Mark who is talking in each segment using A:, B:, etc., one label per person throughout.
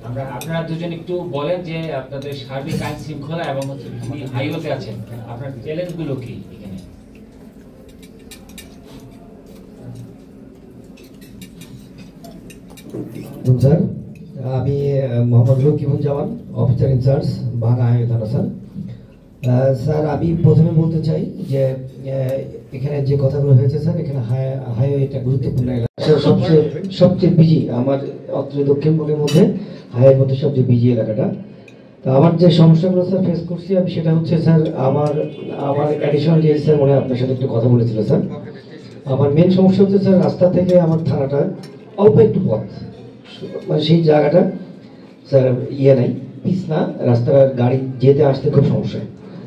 A: আমরা আপনারা দুজন একটু বলেন যে আপনাদের সার্বিক আইন শৃঙ্খলা এবং হচ্ছে হাইওয়েতে আছেন, আপনার চ্যালেঞ্জগুলো কি এখানে?
B: স্যার, আমি মোহাম্মদ রকিবুজ্জামান, অফিসার ইনচার্জ ভাঙা হাইওয়ে থানা। স্যার, আমি প্রথমে বলতে চাই যে এখানে যে কথাগুলো হয়েছে স্যার, এখানে হাইওয়ে একটা গুরুত্বপূর্ণ এলাকা, সবচেয়ে বিজি আমার অত্র দক্ষিণবঙ্গের মধ্যে হাইওয়ের মধ্যে সবচেয়ে বিজি এলাকাটা। তো আমার যে সমস্যাগুলো স্যার ফেস করছি আমি, সেটা হচ্ছে স্যার আমার অ্যাডিশনাল যে স্যার মনে হয় আপনার সাথে একটু কথা বলেছিল স্যার। আমার মেন সমস্যা হচ্ছে স্যার রাস্তা থেকে আমার থানাটা অল্প একটু পথ, মানে সেই জায়গাটা স্যার নাই, পিস না, রাস্তার গাড়ি যেতে আসতে খুব সমস্যা,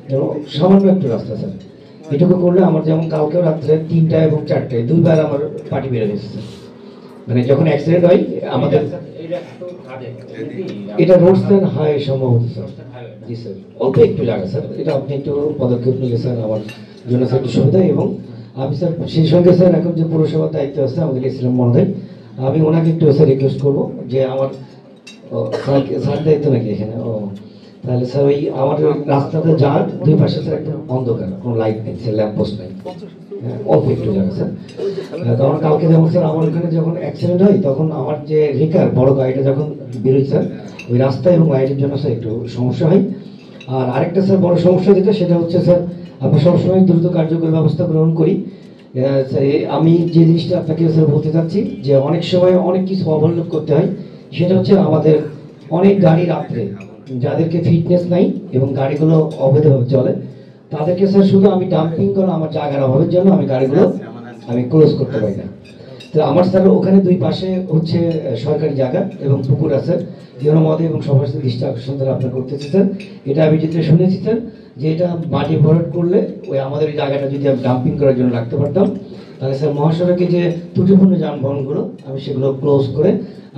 B: যেমন সামান্য একটু রাস্তা স্যার। এটুকু করলে আমার, যেমন কালকেও রাত্রে 3টা এবং 4টায় দুইবার আমার পার্টি বেড়ে গেছে স্যার, মানে যখন অ্যাক্সিডেন্ট হয় আমাদের। এটা রোডস অ্যান্ড হাইওয়ে সম্ভবত স্যার। জি স্যার, অল্প একটু জায়গা স্যার, এটা আপনি একটু পদক্ষেপ নিলে স্যার আমার জন্য স্যার একটু সুবিধা। এবং আমি স্যার সেই সঙ্গে স্যার এখন যে পৌরসভার দায়িত্ব আছে আমাদের ইসলাম মহোদয়, আমি ওনাকে একটু স্যার রিকোয়েস্ট করবো যে আমার স্যার দায়িত্ব নাকি এখানে? তাহলে স্যার ওই আমার রাস্তাতে যাওয়ার দুই পাশে স্যার একদম অন্ধকার, কোনো লাইট নেই স্যার, ল্যাম্প পোস্ট নেই, অল্প একটু জায়গা স্যার। কারণ কালকে যেমন স্যার আমার ওখানে যখন অ্যাক্সিডেন্ট হয় তখন আমার যে রিকার বড় গাড়িটা যখন বেরোয় স্যার, ওই রাস্তা এবং লাইটের জন্য স্যার একটু সমস্যা হয়। আর আরেকটা স্যার বড় সমস্যা যেটা, সেটা হচ্ছে স্যার আমরা সবসময় দ্রুত কার্যকরী ব্যবস্থা গ্রহণ করি। আমি যে জিনিসটা আপনাকে স্যার বলতে চাচ্ছি, যে অনেক সময় অনেক কিছু ওভারলুক করতে হয়, সেটা হচ্ছে আমাদের অনেক গাড়ি রাত্রে যাদেরকে ফিটনেস নাই এবং গাড়িগুলো অবৈধভাবে চলে, তাদেরকে স্যার শুধু আমি ডাম্পিং করা আমার জায়গার অভাবের জন্য আমি গাড়িগুলো আমি ক্লোজ করতে পারি না। তো আমার স্যার ওখানে দুই পাশে হচ্ছে সরকারি জায়গা এবং পুকুর আছে, জনমত এবং সবার সাথে দৃষ্টি আকর্ষণ দ্বারা আপনার করতেছি স্যার। এটা আমি যেটা শুনেছি স্যার, যে এটা মাটি ভরাট করলে ওই আমাদের এই জায়গাটা যদি আমি ডাম্পিং করার জন্য রাখতে পারতাম, তাহলে স্যার মহাসড়কে যে ত্রুটিপূর্ণ যানবাহনগুলো আমি সেগুলো ক্লোজ করে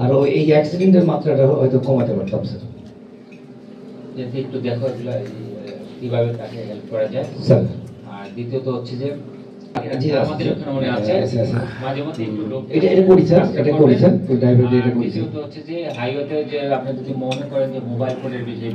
B: আরও এই অ্যাক্সিডেন্টের মাত্রাটা হয়তো কমাতে পারতাম স্যার।
A: একটু দেখো এগুলো কিভাবে তাকে হেল্প করা যায়
B: স্যার।
A: আর দ্বিতীয়ত হচ্ছে যে
B: আমাদের
A: ওখানে মনে আছে মাঝে মধ্যে একটু লোক
B: এটা করি স্যার, এটা করি স্যার, ড্রাইভার দিয়ে এটা করি।
A: দ্বিতীয়ত হচ্ছে যে হাইওয়েতে যে আপনি যদি মনে করেন যে মোবাইল ফোনের বিষয়ে